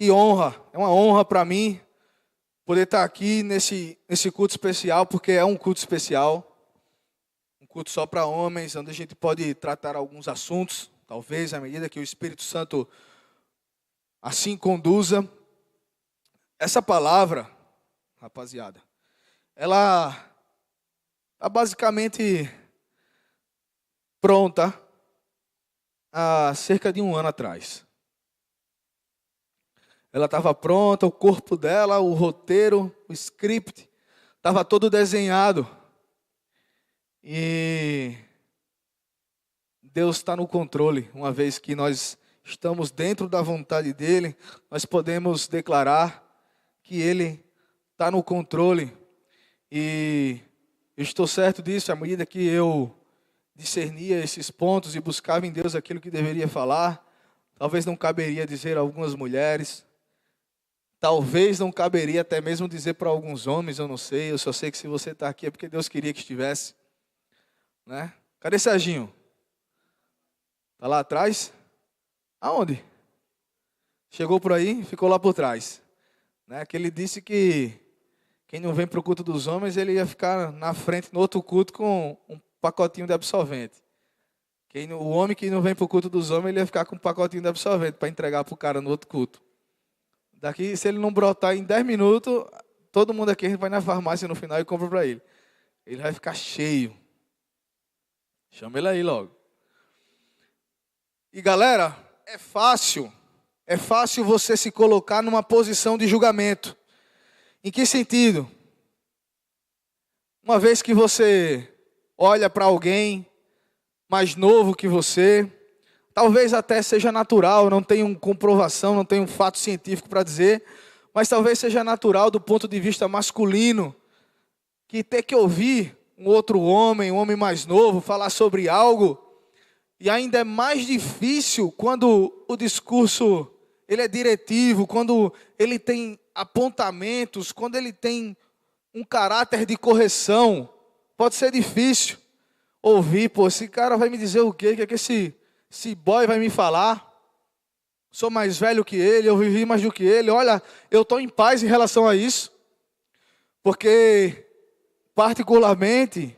Que honra, é uma honra para mim poder estar aqui nesse culto especial, porque é um culto especial, um culto só para homens, onde a gente pode tratar alguns assuntos, talvez à medida que o Espírito Santo assim conduza. Essa palavra, rapaziada, ela está basicamente pronta há cerca de um ano atrás. Ela estava pronta, o corpo dela, o roteiro, o script, estava todo desenhado. E Deus está no controle. Uma vez que nós estamos dentro da vontade dEle, nós podemos declarar que Ele está no controle. E eu estou certo disso, à medida que eu discernia esses pontos e buscava em Deus aquilo que deveria falar. Talvez não caberia dizer a algumas mulheres. Talvez não caberia até mesmo dizer para alguns homens, eu não sei. Eu só sei que se você está aqui é porque Deus queria que estivesse. Né? Cadê Serginho? Está lá atrás? Aonde? Chegou por aí, ficou lá por trás. Né? Que ele disse que quem não vem para o culto dos homens, ele ia ficar na frente no outro culto com um pacotinho de absorvente. O homem que não vem para o culto dos homens, ele ia ficar com um pacotinho de absorvente para entregar para o cara no outro culto. Daqui, se ele não brotar em 10 minutos, todo mundo aqui a gente vai na farmácia no final e compra para ele. Ele vai ficar cheio. Chama ele aí logo. E galera, é fácil você se colocar numa posição de julgamento. Em que sentido? Uma vez que você olha para alguém mais novo que você, talvez até seja natural, não tenha comprovação, não tenha um fato científico para dizer, mas talvez seja natural do ponto de vista masculino, que ter que ouvir um outro homem, um homem mais novo, falar sobre algo, e ainda é mais difícil quando o discurso ele é diretivo, quando ele tem apontamentos, quando ele tem um caráter de correção. Pode ser difícil ouvir, esse cara vai me dizer o quê? O que é que esse boy vai me falar? Sou mais velho que ele, eu vivi mais do que ele. Olha, eu estou em paz em relação a isso. Porque, particularmente,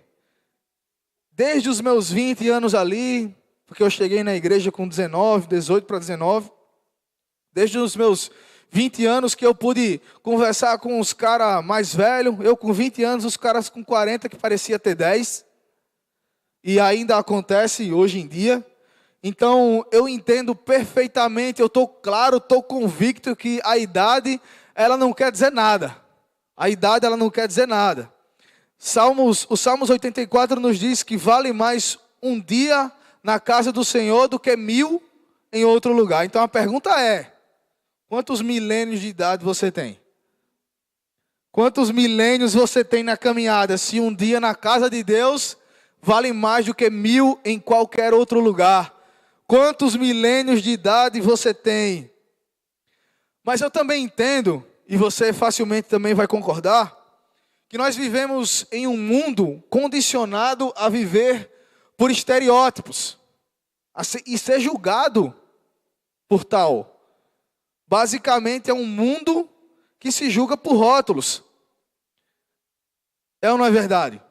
desde os meus 20 anos ali, porque eu cheguei na igreja com 18 para 19, desde os meus 20 anos que eu pude conversar com os caras mais velhos, eu com 20 anos, os caras com 40 que parecia ter 10, e ainda acontece hoje em dia. Então eu entendo perfeitamente, eu estou claro, estou convicto que a idade, ela não quer dizer nada. A idade, ela não quer dizer nada. O Salmos 84 nos diz que vale mais um dia na casa do Senhor do que 1000 em outro lugar. Então a pergunta é: quantos milênios de idade você tem? Quantos milênios você tem na caminhada? Se um dia na casa de Deus vale mais do que 1000 em qualquer outro lugar. Quantos milênios de idade você tem? Mas eu também entendo, e você facilmente também vai concordar, que nós vivemos em um mundo condicionado a viver por estereótipos e ser julgado por tal. Basicamente é um mundo que se julga por rótulos. É ou não é verdade?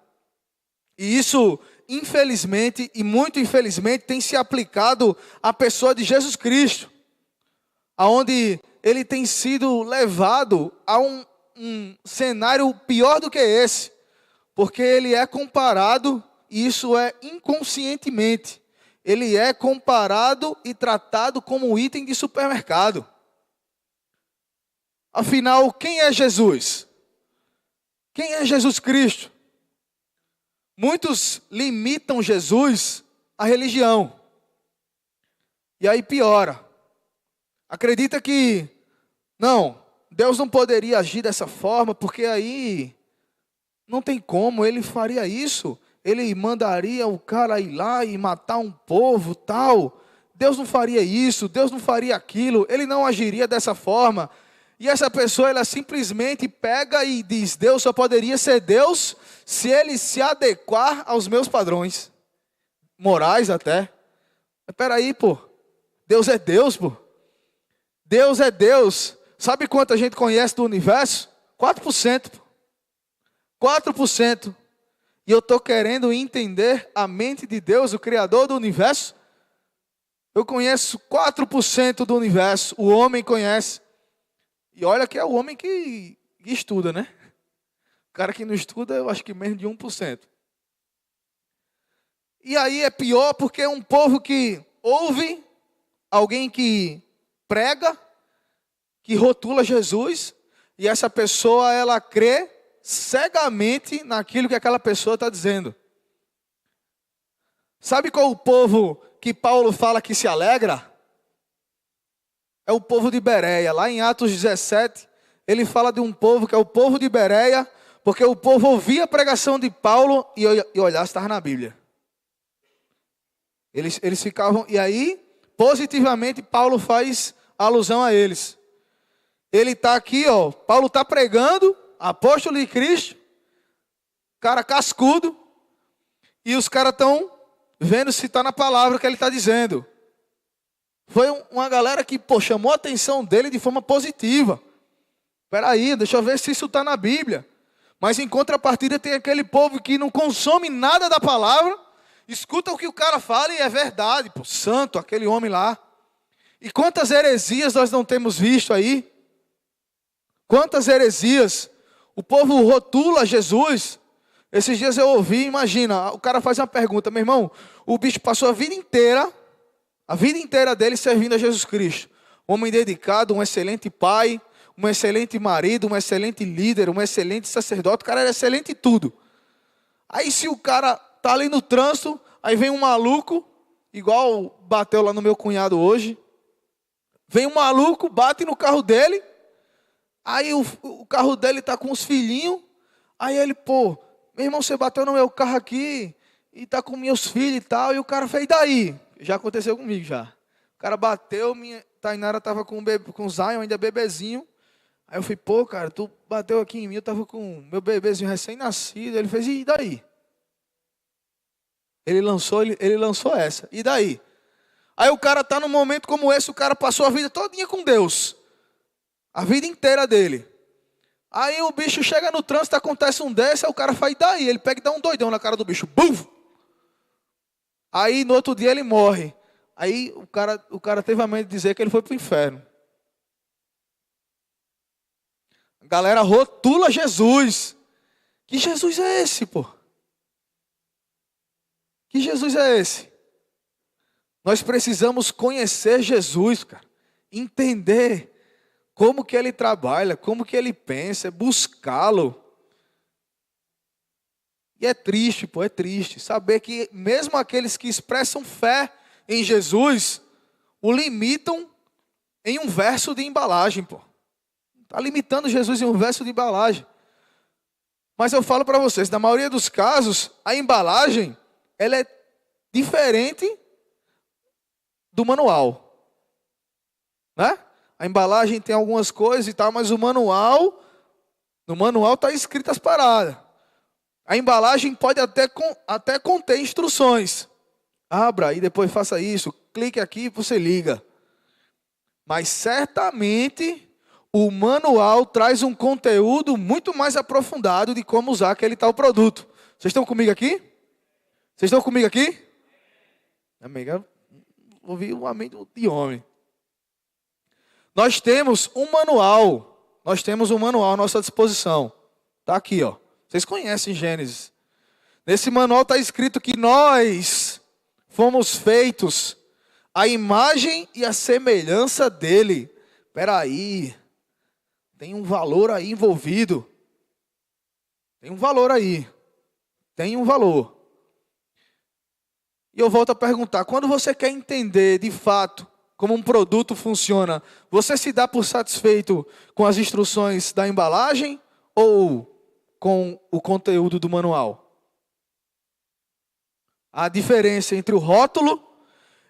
E isso, infelizmente, e muito infelizmente, tem se aplicado à pessoa de Jesus Cristo, aonde ele tem sido levado a um cenário pior do que esse, porque ele é comparado, e isso é inconscientemente, ele é comparado e tratado como item de supermercado. Afinal, quem é Jesus? Quem é Jesus Cristo? Muitos limitam Jesus à religião. E aí piora. Acredita que, não, Deus não poderia agir dessa forma, porque aí não tem como, ele faria isso. Ele mandaria o cara ir lá e matar um povo, tal. Deus não faria isso, Deus não faria aquilo, ele não agiria dessa forma. E essa pessoa, ela simplesmente pega e diz: Deus só poderia ser Deus se ele se adequar aos meus padrões morais até. Mas peraí, Deus é Deus, Deus é Deus. Sabe quanta gente conhece do universo? 4%. 4%. E eu estou querendo entender a mente de Deus, o Criador do universo. Eu conheço 4% do universo. O homem conhece. E olha que é o homem que estuda, né? O cara que não estuda, eu acho que menos de 1%. E aí é pior porque é um povo que ouve alguém que prega, que rotula Jesus, e essa pessoa, ela crê cegamente naquilo que aquela pessoa está dizendo. Sabe qual o povo que Paulo fala que se alegra? É o povo de Bereia. Lá em Atos 17, ele fala de um povo que é o povo de Bereia, porque o povo ouvia a pregação de Paulo e olhar se estava na Bíblia. Eles ficavam, e aí, positivamente, Paulo faz alusão a eles. Ele está aqui, ó, Paulo está pregando, apóstolo de Cristo, cara cascudo, e os caras estão vendo se está na palavra que ele está dizendo. Foi uma galera que, chamou a atenção dele de forma positiva. Espera aí, deixa eu ver se isso está na Bíblia. Mas em contrapartida tem aquele povo que não consome nada da palavra, escuta o que o cara fala e é verdade, santo, aquele homem lá. E quantas heresias nós não temos visto aí? Quantas heresias? O povo rotula Jesus. Esses dias eu ouvi, imagina, o cara faz uma pergunta, meu irmão, o bicho passou a vida inteira dele servindo a Jesus Cristo. Um homem dedicado, um excelente pai, um excelente marido, um excelente líder, um excelente sacerdote, o cara era excelente em tudo. Aí se o cara tá ali no trânsito, aí vem um maluco, igual bateu lá no meu cunhado hoje, vem um maluco, bate no carro dele, aí o carro dele tá com os filhinhos, aí ele, meu irmão, você bateu no meu carro aqui, e tá com meus filhos e tal, e o cara fez, e daí? Já aconteceu comigo já. O cara bateu, minha Tainara tava com o Zion, ainda bebezinho, aí eu falei, cara, tu bateu aqui em mim, eu tava com meu bebezinho recém-nascido, ele fez, e daí? Ele lançou essa, e daí? Aí o cara tá num momento como esse, o cara passou a vida todinha com Deus. A vida inteira dele. Aí o bicho chega no trânsito, acontece um desse, aí o cara faz, e daí? Ele pega e dá um doidão na cara do bicho. Bum! Aí no outro dia ele morre. Aí o cara teve a mente de dizer que ele foi para o inferno. A galera rotula Jesus. Que Jesus é esse, Que Jesus é esse? Nós precisamos conhecer Jesus, cara. Entender como que ele trabalha, como que ele pensa, buscá-lo. E é triste, é triste saber que mesmo aqueles que expressam fé em Jesus, o limitam em um verso de embalagem, Está limitando Jesus em um verso de embalagem. Mas eu falo para vocês, na maioria dos casos, a embalagem, ela é diferente do manual. Né? A embalagem tem algumas coisas e tal, mas no manual está escrito as paradas. A embalagem pode até conter instruções. Abra e depois faça isso. Clique aqui e você liga. Mas certamente o manual traz um conteúdo muito mais aprofundado de como usar aquele tal produto. Vocês estão comigo aqui? Vocês estão comigo aqui? Amiga, ouvi um amém de homem. Nós temos um manual à nossa disposição. Está aqui, ó. Vocês conhecem Gênesis. Nesse manual está escrito que nós fomos feitos à imagem e à semelhança dele. Espera aí. Tem um valor aí envolvido. Tem um valor aí. Tem um valor. E eu volto a perguntar, quando você quer entender de fato como um produto funciona, você se dá por satisfeito com as instruções da embalagem ou com o conteúdo do manual? A diferença entre o rótulo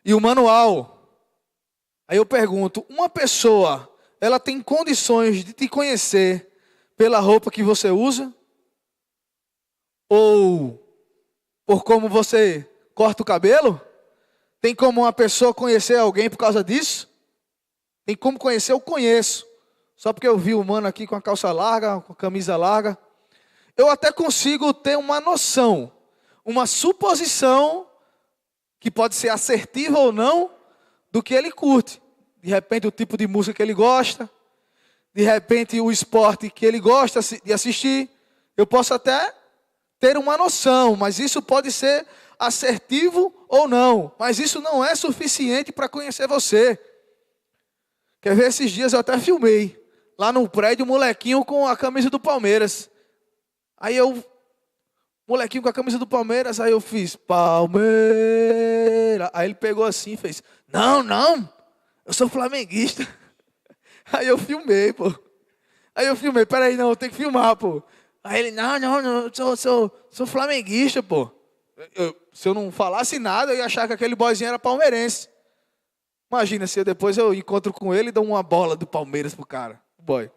e o manual. Aí eu pergunto, uma pessoa, ela tem condições de te conhecer pela roupa que você usa? Ou por como você corta o cabelo? Tem como uma pessoa conhecer alguém por causa disso? Tem como conhecer? Eu conheço. só porque eu vi o mano aqui com a calça larga, com a camisa larga, eu até consigo ter uma noção, uma suposição, que pode ser assertiva ou não, do que ele curte. De repente o tipo de música que ele gosta, de repente o esporte que ele gosta de assistir. Eu posso até ter uma noção, mas isso pode ser assertivo ou não. Mas isso não é suficiente para conhecer você. Quer ver, esses dias eu até filmei, lá no prédio, um molequinho com a camisa do Palmeiras. Aí molequinho com a camisa do Palmeiras, aí eu fiz, Palmeiras. Aí ele pegou assim e fez, não, eu sou flamenguista. Aí eu filmei, pô. Peraí, não, eu tenho que filmar, pô. Aí ele, não, eu sou flamenguista, pô. Se eu não falasse nada, eu ia achar que aquele boyzinho era palmeirense. Imagina se depois eu encontro com ele e dou uma bola do Palmeiras pro cara, o boy.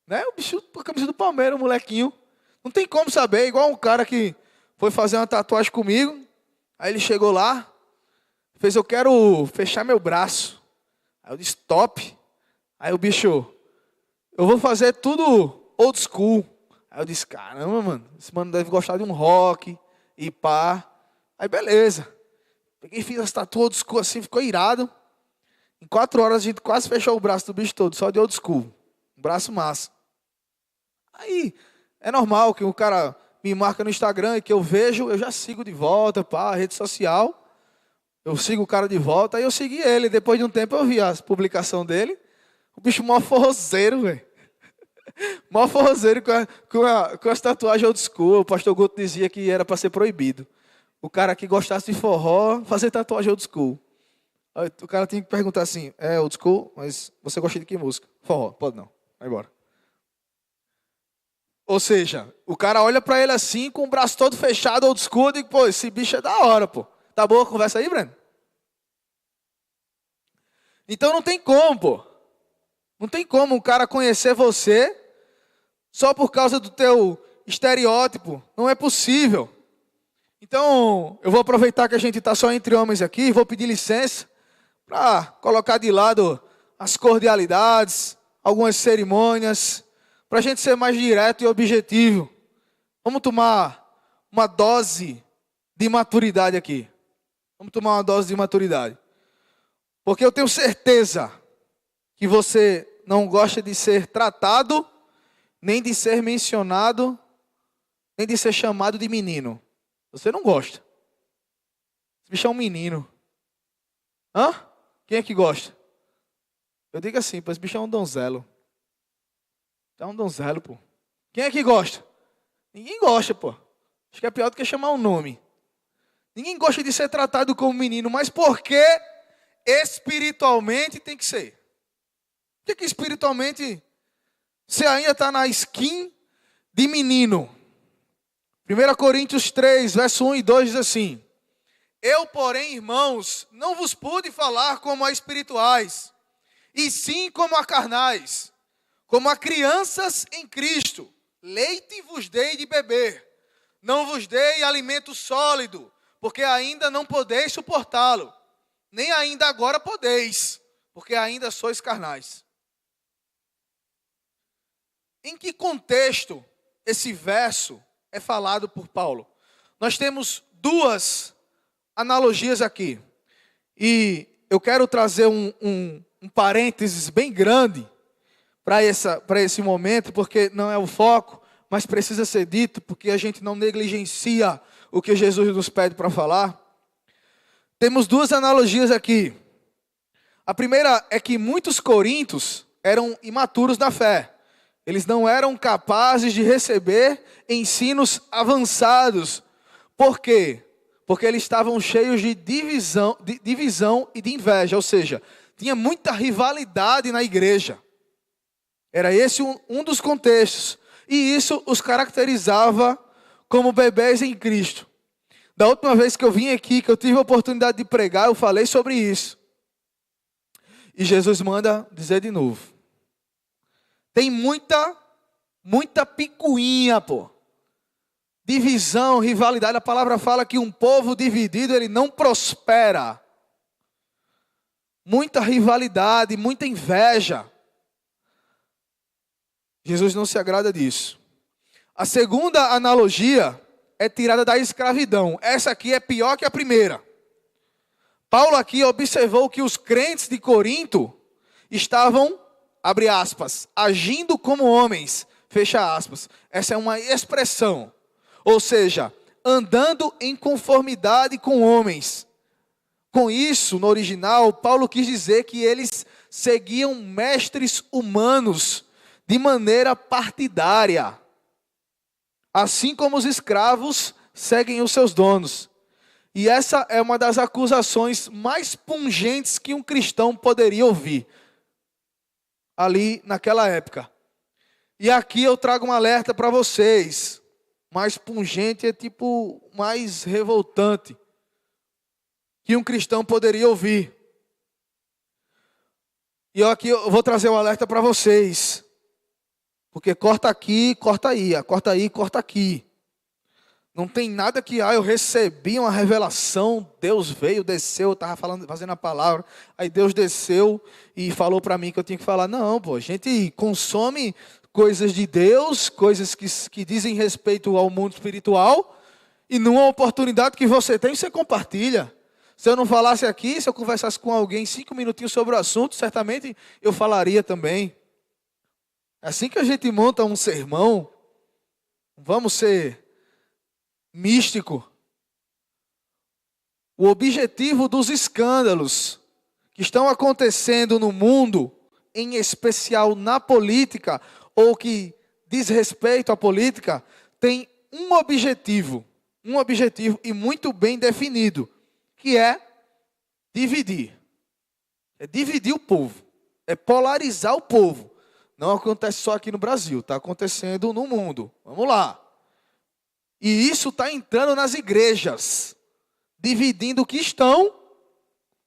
Né? O bicho com a camisa do Palmeiras, o molequinho. Não tem como saber, igual um cara que foi fazer uma tatuagem comigo. Aí ele chegou lá, fez, eu quero fechar meu braço. Aí eu disse, top. Aí o bicho, eu vou fazer tudo old school. Aí eu disse, caramba, mano, esse mano deve gostar de um rock e pá. Aí beleza. Peguei e fiz as tatuas old school assim, ficou irado. Em 4 horas a gente quase fechou o braço do bicho todo, só de old school. Um braço massa. Aí, é normal que o cara me marca no Instagram e que eu vejo, eu já sigo de volta, pá, rede social. Eu sigo o cara de volta, aí eu segui ele. Depois de um tempo eu vi a publicação dele. O bicho mó forrozeiro, velho. Mó forrozeiro com as tatuagens old school. O pastor Guto dizia que era para ser proibido. O cara que gostasse de forró, fazer tatuagem old school. Aí o cara tinha que perguntar assim, é old school, mas você gosta de que música? Forró, pode não, vai embora. Ou seja, o cara olha pra ele assim, com o braço todo fechado, old school, e digo, pô, esse bicho é da hora, pô. Tá boa a conversa aí, Breno? Então não tem como, pô. Não tem como um cara conhecer você só por causa do teu estereótipo. Não é possível. Então, eu vou aproveitar que a gente está só entre homens aqui, vou pedir licença para colocar de lado as cordialidades, algumas cerimônias, para a gente ser mais direto e objetivo. Vamos tomar uma dose de maturidade aqui. Vamos tomar uma dose de maturidade. Porque eu tenho certeza que você não gosta de ser tratado, nem de ser mencionado, nem de ser chamado de menino. Você não gosta. Esse bicho é um menino. Hã? Quem é que gosta? Eu digo assim, pô, esse bicho é um donzelo. É um donzelo, pô. Quem é que gosta? Ninguém gosta, pô. Acho que é pior do que chamar um nome. Ninguém gosta de ser tratado como menino, mas por que espiritualmente tem que ser? Por que espiritualmente você ainda está na skin de menino? 1 Coríntios 3, verso 1 e 2 diz assim: eu, porém, irmãos, não vos pude falar como a espirituais, e sim como a carnais, como a crianças em Cristo. Leite vos dei de beber, não vos dei alimento sólido, porque ainda não podeis suportá-lo, nem ainda agora podeis, porque ainda sois carnais. Em que contexto esse verso é falado por Paulo? Nós temos 2 analogias aqui. E eu quero trazer um parênteses bem grande para esse momento, porque não é o foco, mas precisa ser dito, porque a gente não negligencia o que Jesus nos pede para falar. Temos 2 analogias aqui. A primeira é que muitos coríntios eram imaturos na fé. Eles não eram capazes de receber ensinos avançados. Por quê? Porque eles estavam cheios de divisão e de inveja. Ou seja, tinha muita rivalidade na igreja. Era esse um dos contextos. E isso os caracterizava como bebês em Cristo. Da última vez que eu vim aqui, que eu tive a oportunidade de pregar, eu falei sobre isso. E Jesus manda dizer de novo. Tem muita picuinha, pô. Divisão, rivalidade. A palavra fala que um povo dividido, ele não prospera. Muita rivalidade, muita inveja. Jesus não se agrada disso. A segunda analogia é tirada da escravidão. Essa aqui é pior que a primeira. Paulo aqui observou que os crentes de Corinto estavam, abre aspas, agindo como homens, fecha aspas. Essa é uma expressão. Ou seja, andando em conformidade com homens. Com isso, no original, Paulo quis dizer que eles seguiam mestres humanos de maneira partidária. Assim como os escravos seguem os seus donos. E essa é uma das acusações mais pungentes que um cristão poderia ouvir. Ali naquela época. E aqui eu trago um alerta para vocês. Mais pungente é tipo mais revoltante. Que um cristão poderia ouvir. E aqui eu vou trazer um alerta para vocês. Porque corta aqui, corta aí. Corta aí, corta aqui. Não tem nada que, eu recebi uma revelação, Deus veio, desceu, eu estava fazendo a palavra, aí Deus desceu e falou para mim que eu tinha que falar. Não, pô, a gente consome coisas de Deus, coisas que dizem respeito ao mundo espiritual, e numa oportunidade que você tem, você compartilha. Se eu não falasse aqui, se eu conversasse com alguém 5 minutinhos sobre o assunto, certamente eu falaria também. Assim que a gente monta um sermão, vamos ser místico. O objetivo dos escândalos que estão acontecendo no mundo, em especial na política, ou que diz respeito à política, tem um objetivo e muito bem definido, que é dividir. É dividir o povo, é polarizar o povo. Não acontece só aqui no Brasil, está acontecendo no mundo. Vamos lá. E isso está entrando nas igrejas, dividindo o que estão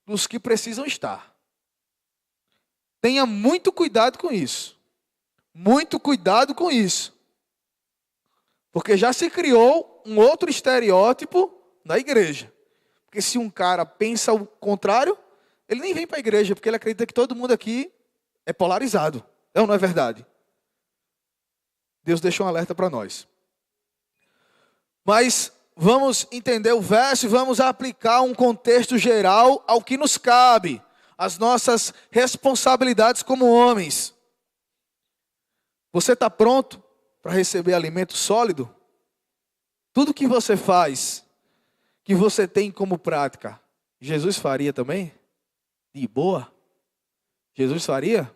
dos que precisam estar. Tenha muito cuidado com isso. Muito cuidado com isso. Porque já se criou um outro estereótipo na igreja. Porque se um cara pensa o contrário, ele nem vem para a igreja, porque ele acredita que todo mundo aqui é polarizado. É ou não é verdade? Deus deixou um alerta para nós. Mas vamos entender o verso e vamos aplicar um contexto geral ao que nos cabe, as nossas responsabilidades como homens. Você está pronto para receber alimento sólido? Tudo que você faz, que você tem como prática, Jesus faria também? De boa? Jesus faria?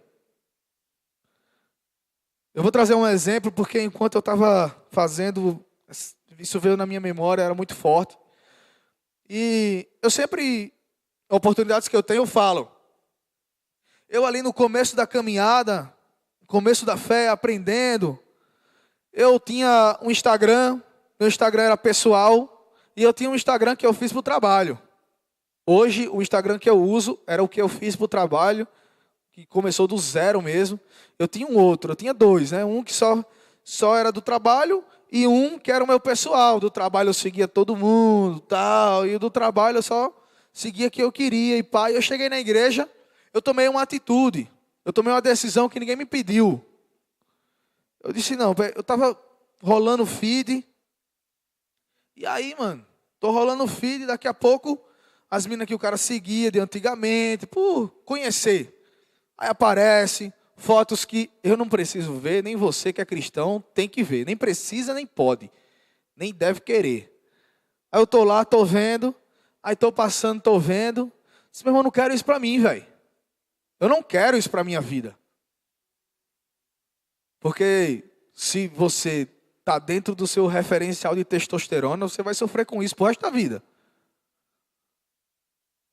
Eu vou trazer um exemplo, porque enquanto eu estava fazendo, isso veio na minha memória, era muito forte. E eu sempre, oportunidades que eu tenho, eu falo. Eu ali no começo da caminhada, começo da fé, aprendendo, eu tinha um Instagram, meu Instagram era pessoal, e eu tinha um Instagram que eu fiz para o trabalho. Hoje, o Instagram que eu uso era o que eu fiz para o trabalho, que começou do zero mesmo. Eu tinha um outro, eu tinha 2, né? Um que só era do trabalho e um que era o meu pessoal. Do trabalho eu seguia todo mundo, tal, e do trabalho eu só seguia o que eu queria. E pai, eu cheguei na igreja, eu tomei uma atitude, eu tomei uma decisão que ninguém me pediu. Eu disse, não, eu estava rolando feed, e aí, mano, tô rolando feed, daqui a pouco, as minas que o cara seguia de antigamente, por conhecer. Aí aparece fotos que eu não preciso ver, nem você que é cristão tem que ver. Nem precisa, nem pode. Nem deve querer. Aí eu tô lá, tô vendo. Aí tô passando, tô vendo. Disse, meu irmão, não quero isso para mim, velho. Eu não quero isso para minha vida. Porque se você tá dentro do seu referencial de testosterona, você vai sofrer com isso pro resto da vida.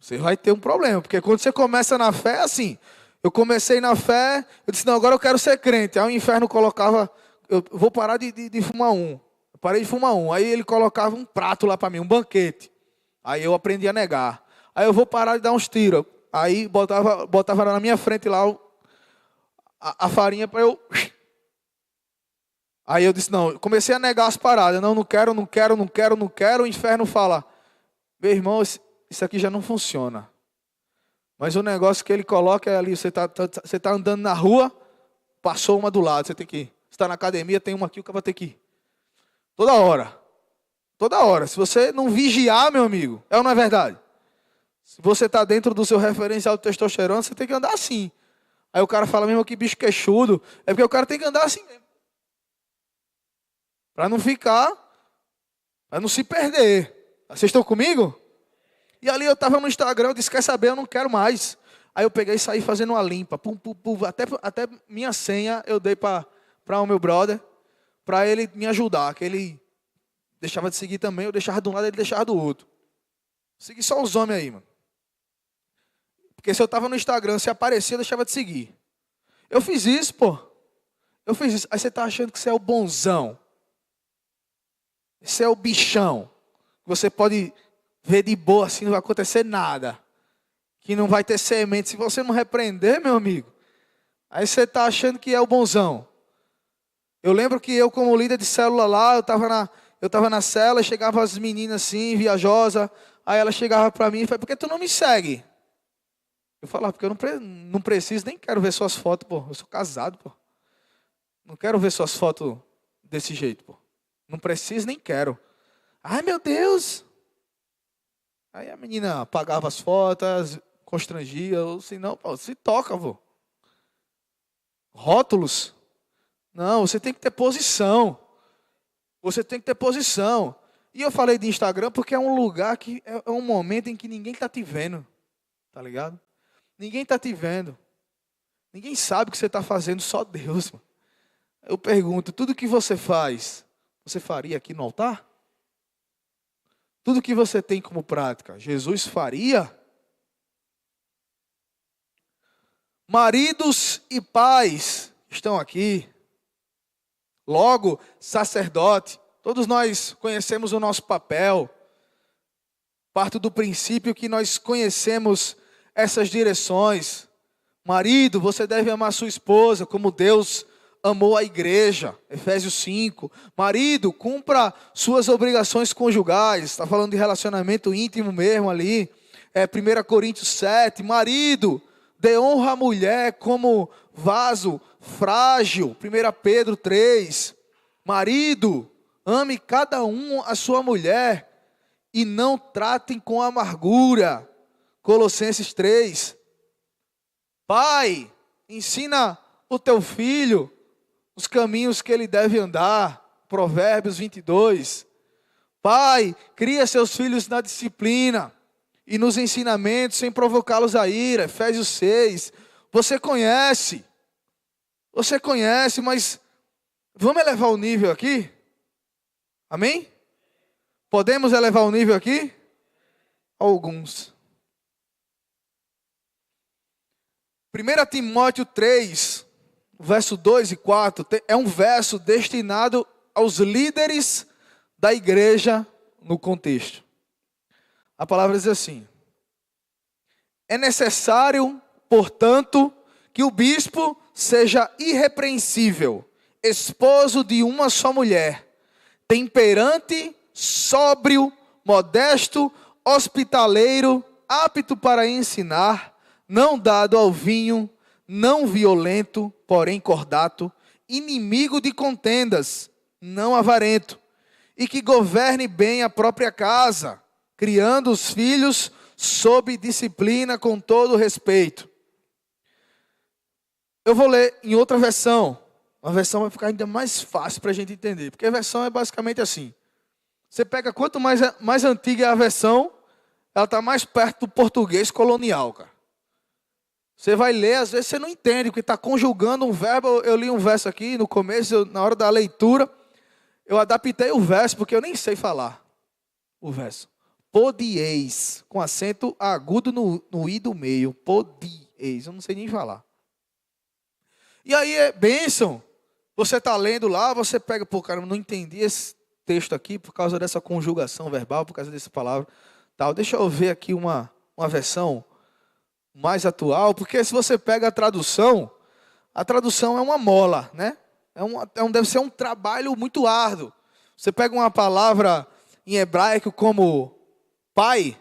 Você vai ter um problema. Porque quando você começa na fé, assim... Eu comecei na fé, eu disse, não, agora eu quero ser crente. Aí o inferno colocava, eu vou parar de fumar um. Eu parei de fumar um. Aí ele colocava um prato lá para mim, um banquete. Aí eu aprendi a negar. Aí eu vou parar de dar uns tiros. Aí botava na minha frente lá a farinha para eu... Aí eu disse, não, eu comecei a negar as paradas. Não quero. O inferno fala, meu irmão, isso aqui já não funciona. Mas o negócio que ele coloca é ali, você tá andando na rua, passou uma do lado, você tem que está na academia, tem uma aqui, o cara vai ter que ir. Toda hora. Toda hora. Se você não vigiar, meu amigo, é ou não é verdade? Se você está dentro do seu referencial de testosterona, você tem que andar assim. Aí o cara fala mesmo que bicho queixudo. É porque o cara tem que andar assim mesmo. Para não ficar, para não se perder. Vocês estão comigo? E ali eu estava no Instagram, eu disse, quer saber, eu não quero mais. Aí eu peguei e saí fazendo uma limpa. Pum, pum, pum, até minha senha eu dei para o meu brother, para ele me ajudar. Que ele deixava de seguir também, eu deixava de um lado, ele deixava do outro. Segui só os homens aí, mano. Porque se eu estava no Instagram, se aparecia, eu deixava de seguir. Eu fiz isso, pô. Eu fiz isso. Aí você está achando que você é o bonzão. Você é o bichão. Você pode ver de boa assim, não vai acontecer nada. Que não vai ter semente. Se você não repreender, meu amigo, aí você está achando que é o bonzão. Eu lembro que eu, como líder de célula lá, eu estava na célula, chegava as meninas assim, viajosas. Aí ela chegava para mim e falava, por que tu não me segue? Eu falava, porque eu não preciso, nem quero ver suas fotos, pô. Eu sou casado, pô. Não quero ver suas fotos desse jeito, pô. Não preciso, nem quero. Ai, meu Deus. Aí a menina apagava as fotos, constrangia. Ou assim, não, pô, se toca, pô. Rótulos. Não, você tem que ter posição. Você tem que ter posição. E eu falei de Instagram porque é um lugar que é um momento em que ninguém está te vendo. Tá ligado? Ninguém está te vendo. Ninguém sabe o que você está fazendo, só Deus. Mano. Eu pergunto, tudo que você faz, você faria aqui no altar? Tudo que você tem como prática, Jesus faria? Maridos e pais estão aqui. Logo, sacerdote. Todos nós conhecemos o nosso papel. Parto do princípio que nós conhecemos essas direções. Marido, você deve amar sua esposa como Deus amou a igreja. Efésios 5. Marido, cumpra suas obrigações conjugais. Está falando de relacionamento íntimo mesmo ali. 1 Coríntios 7. Marido, dê honra à mulher como vaso frágil. 1 Pedro 3. Marido, ame cada um a sua mulher e não tratem com amargura. Colossenses 3. Pai, ensina o teu filho os caminhos que ele deve andar. Provérbios 22. Pai, cria seus filhos na disciplina e nos ensinamentos sem provocá-los a ira. Efésios 6. Você conhece, mas vamos elevar o nível aqui? Amém? Podemos elevar o nível aqui? Alguns. 1 Timóteo 3, verso 2 e 4, é um verso destinado aos líderes da igreja no contexto. A palavra diz assim: é necessário, portanto, que o bispo seja irrepreensível, esposo de uma só mulher, temperante, sóbrio, modesto, hospitaleiro, apto para ensinar, não dado ao vinho, não violento, porém cordato, inimigo de contendas, não avarento, e que governe bem a própria casa, criando os filhos sob disciplina com todo respeito. Eu vou ler em outra versão. Uma versão vai ficar ainda mais fácil para a gente entender, porque a versão é basicamente assim. Você pega, quanto mais antiga é a versão, ela está mais perto do português colonial, cara. Você vai ler, às vezes você não entende, porque está conjugando um verbo. Eu li um verso aqui no começo, na hora da leitura, eu adaptei o verso, porque eu nem sei falar o verso. Podieis, com acento agudo no i do meio. Podieis, eu não sei nem falar. E aí é bênção. Você está lendo lá, você pega, pô, cara, eu não entendi esse texto aqui por causa dessa conjugação verbal, por causa dessa palavra. Tal. Deixa eu ver aqui uma versão mais atual, porque se você pega a tradução é uma mola, né? Deve ser um trabalho muito árduo. Você pega uma palavra em hebraico como pai,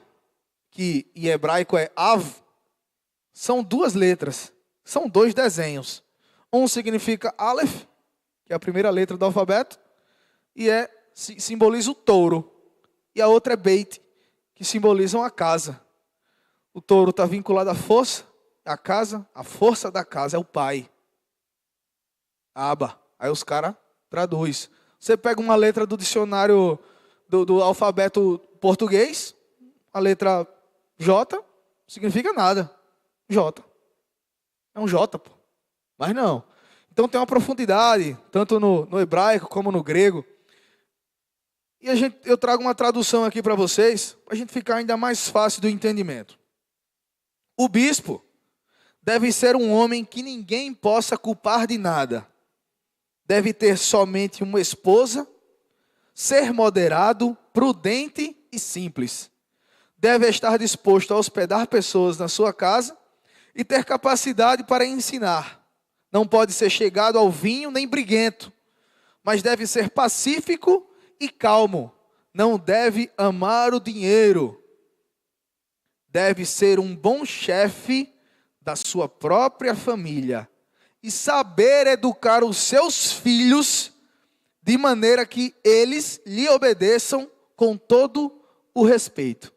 que em hebraico é av, são duas letras, são dois desenhos. Um significa Aleph que é a primeira letra do alfabeto, e simboliza o touro. E a outra é Beit, que simbolizam a casa. O touro está vinculado à força, a casa, a força da casa é o pai. Aba. Aí os caras traduzem. Você pega uma letra do dicionário do alfabeto português, a letra J, significa nada. J. É um J, pô. Mas não. Então tem uma profundidade, tanto no hebraico como no grego. E eu trago uma tradução aqui para vocês, para a gente ficar ainda mais fácil do entendimento. O bispo deve ser um homem que ninguém possa culpar de nada. Deve ter somente uma esposa, ser moderado, prudente e simples. Deve estar disposto a hospedar pessoas na sua casa e ter capacidade para ensinar. Não pode ser chegado ao vinho nem briguento, mas deve ser pacífico e calmo. Não deve amar o dinheiro. Deve ser um bom chefe da sua própria família e saber educar os seus filhos de maneira que eles lhe obedeçam com todo o respeito.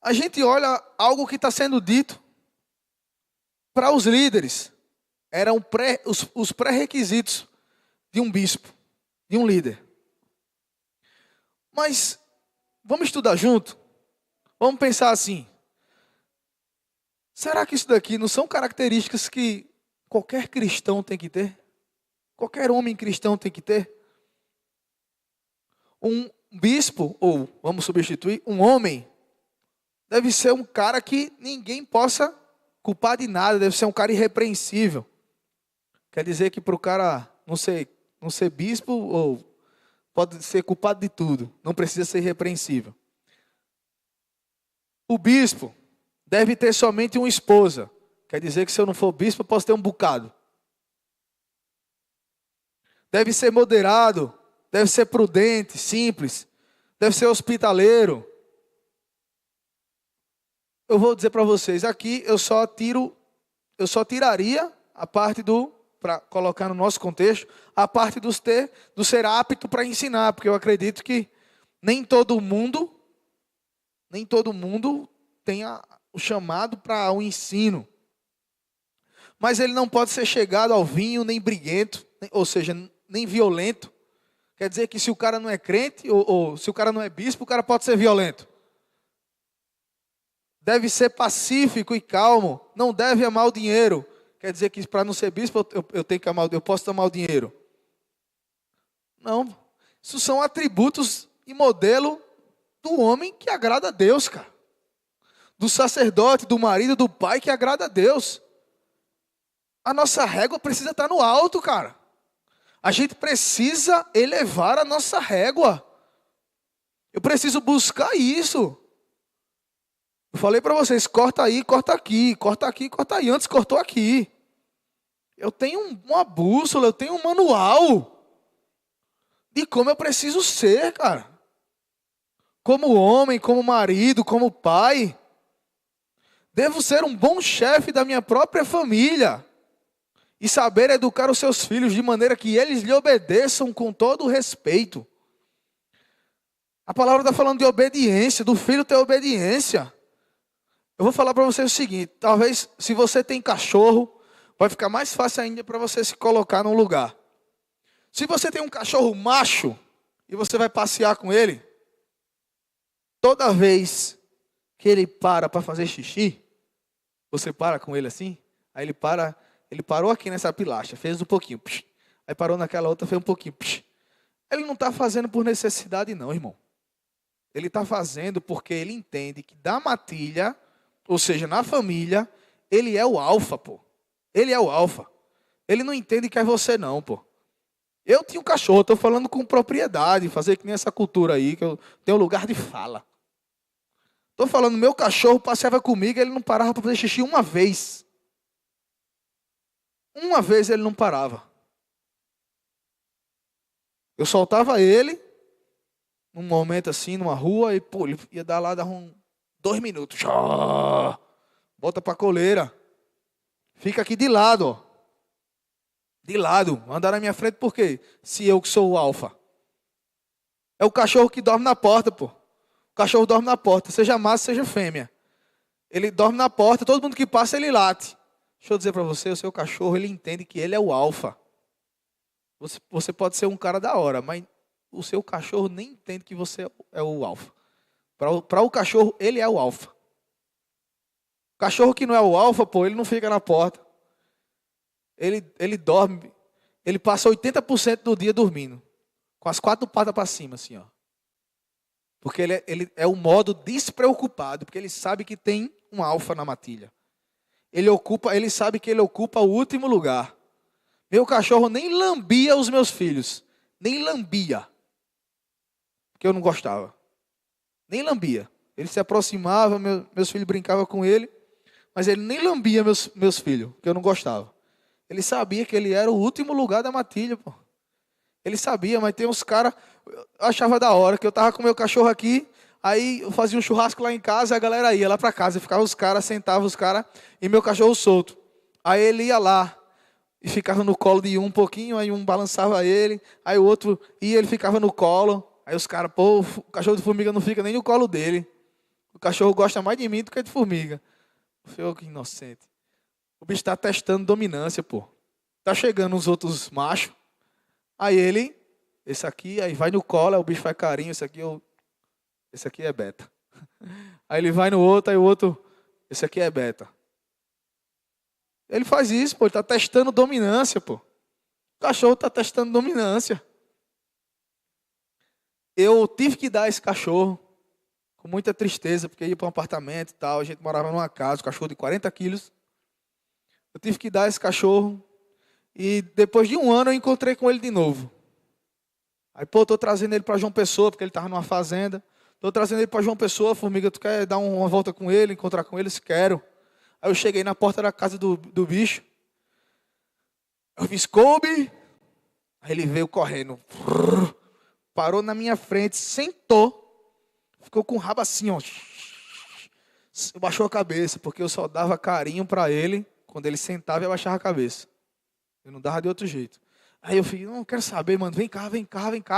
A gente olha algo que está sendo dito para os líderes. Eram os pré-requisitos de um bispo, de um líder. Mas vamos estudar junto? Vamos pensar assim. Será que isso daqui não são características que qualquer cristão tem que ter? Qualquer homem cristão tem que ter? Um bispo, ou vamos substituir, um homem, deve ser um cara que ninguém possa culpar de nada, deve ser um cara irrepreensível. Quer dizer que para o cara não ser bispo, ou pode ser culpado de tudo, não precisa ser irrepreensível. O bispo deve ter somente uma esposa. Quer dizer que se eu não for bispo, eu posso ter um bocado. Deve ser moderado, deve ser prudente, simples, deve ser hospitaleiro. Eu vou dizer para vocês, aqui eu só tiraria a parte para colocar no nosso contexto, a parte do ser apto para ensinar, porque eu acredito que nem todo mundo tenha o chamado para o ensino. Mas ele não pode ser chegado ao vinho, nem briguento, ou seja, nem violento. Quer dizer que se o cara não é crente, ou se o cara não é bispo, o cara pode ser violento. Deve ser pacífico e calmo, não deve amar o dinheiro. Quer dizer que para não ser bispo, eu posso amar o dinheiro. Não, isso são atributos e modelo do homem que agrada a Deus, cara. Do sacerdote, do marido, do pai que agrada a Deus. A nossa régua precisa estar no alto, cara. A gente precisa elevar a nossa régua. Eu preciso buscar isso. Eu falei para vocês, corta aí, corta aqui, corta aqui, corta aí. Antes cortou aqui. Eu tenho uma bússola, eu tenho um manual de como eu preciso ser, cara. Como homem, como marido, como pai. Devo ser um bom chefe da minha própria família e saber educar os seus filhos de maneira que eles lhe obedeçam com todo o respeito. A palavra está falando de obediência, do filho ter obediência. Eu vou falar para vocês o seguinte, talvez se você tem cachorro, vai ficar mais fácil ainda para você se colocar num lugar. Se você tem um cachorro macho e você vai passear com ele, toda vez que ele para fazer xixi, você para com ele assim, aí ele parou aqui nessa pilastra, fez um pouquinho, psh, aí parou naquela outra, fez um pouquinho. Psh. Ele não está fazendo por necessidade não, irmão. Ele está fazendo porque ele entende que da matilha, ou seja, na família, ele é o alfa, pô. Ele é o alfa. Ele não entende que é você não, pô. Eu tinha um cachorro, estou falando com propriedade, fazer que nem essa cultura aí, que eu tenho lugar de fala. Estou falando, meu cachorro passeava comigo, ele não parava para fazer xixi uma vez. Uma vez ele não parava. Eu soltava ele, num momento assim, numa rua, e pô, ele ia dar lá, dava 2 minutos. Volta para a coleira. Fica aqui de lado, ó. De lado, andar na minha frente por quê? Se eu que sou o alfa. É o cachorro que dorme na porta, pô. O cachorro dorme na porta, seja macho, seja fêmea. Ele dorme na porta, todo mundo que passa ele late. Deixa eu dizer para você, o seu cachorro, ele entende que ele é o alfa. Você pode ser um cara da hora, mas o seu cachorro nem entende que você é o alfa. Para o cachorro, ele é o alfa. O cachorro que não é o alfa, pô, ele não fica na porta. Ele dorme, ele passa 80% do dia dormindo. Com as 4 patas para cima, assim, ó. Porque ele é o modo despreocupado, porque ele sabe que tem um alfa na matilha. Ele sabe que ele ocupa o último lugar. Meu cachorro nem lambia os meus filhos. Nem lambia. Porque eu não gostava. Nem lambia. Ele se aproximava, meus filhos brincavam com ele, mas ele nem lambia meus filhos, porque eu não gostava. Ele sabia que ele era o último lugar da matilha, pô. Ele sabia, mas tem uns caras, eu achava da hora, que eu tava com meu cachorro aqui, aí eu fazia um churrasco lá em casa, a galera ia lá pra casa, ficava os caras, sentava os caras, e meu cachorro solto. Aí ele ia lá, e ficava no colo de um pouquinho, aí um balançava ele, aí o outro ia, ele ficava no colo, aí os caras, pô, o cachorro de formiga não fica nem no colo dele. O cachorro gosta mais de mim do que de formiga. Eu falei, oh, que inocente. O bicho está testando dominância, pô. Tá chegando os outros machos. Aí ele, esse aqui, aí vai no colo, aí o bicho faz carinho, esse aqui é beta. Aí ele vai no outro, aí o outro, esse aqui é beta. Ele faz isso, pô, ele tá testando dominância, pô. O cachorro tá testando dominância. Eu tive que dar esse cachorro com muita tristeza, porque ia para um apartamento e tal, a gente morava numa casa, um cachorro de 40 quilos. Eu tive que dar esse cachorro e depois de um ano eu encontrei com ele de novo. Aí, pô, tô trazendo ele para João Pessoa, porque ele estava numa fazenda. Tô trazendo ele para João Pessoa, formiga, tu quer dar uma volta com ele, encontrar com ele? Se quero. Aí eu cheguei na porta da casa do bicho. Eu fiz Kobe. Aí ele veio correndo. Parou na minha frente, sentou. Ficou com o rabo assim, ó. Baixou a cabeça, porque eu só dava carinho para ele quando ele sentava e abaixava a cabeça. Eu não dava de outro jeito. Aí eu falei, não quero saber, mano. Vem cá,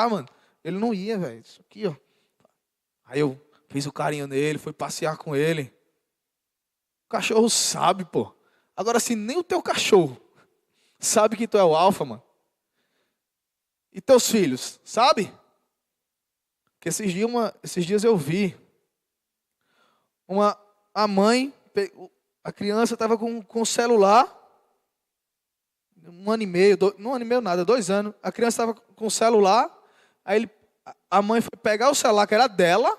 mano. Ele não ia, velho. Isso aqui, ó. Aí eu fiz o carinho nele, fui passear com ele. O cachorro sabe, pô. Agora, se nem o teu cachorro sabe que tu é o alfa, mano. E teus filhos, sabe? Porque esses dias eu vi a mãe, a criança estava com o celular, 1 ano e meio, não 1 ano e meio nada, 2 anos. A criança estava com o celular, aí a mãe foi pegar o celular que era dela,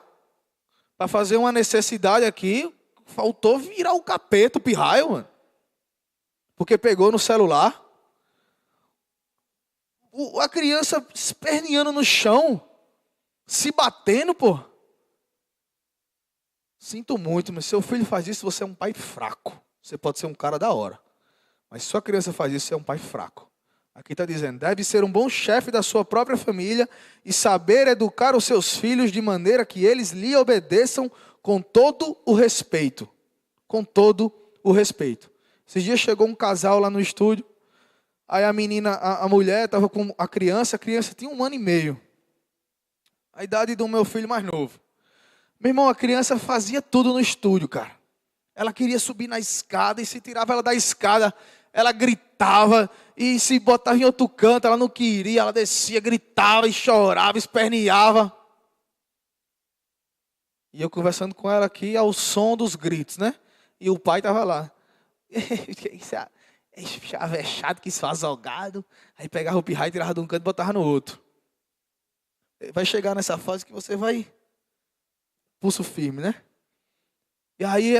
para fazer uma necessidade aqui, faltou virar o capeta, o pirraio, mano. Porque pegou no celular. A criança esperneando no chão, se batendo, pô. Sinto muito, mas se seu filho faz isso, você é um pai fraco. Você pode ser um cara da hora. Mas se sua criança faz isso, você é um pai fraco. Aqui está dizendo, deve ser um bom chefe da sua própria família e saber educar os seus filhos de maneira que eles lhe obedeçam com todo o respeito. Com todo o respeito. Esses dias chegou um casal lá no estúdio. Aí a menina, a mulher estava com a criança tinha 1 ano e meio. A idade do meu filho mais novo. Meu irmão, a criança fazia tudo no estúdio, cara. Ela queria subir na escada e se tirava ela da escada, ela gritava. E se botava em outro canto, ela não queria, ela descia, gritava e chorava, esperneava. E eu conversando com ela aqui ao som dos gritos, né? E o pai estava lá. Chavechado, que esfazogado. Aí pegava o pirraio, tirava de um canto e botava no outro. Vai chegar nessa fase que você vai pulso firme, né? E aí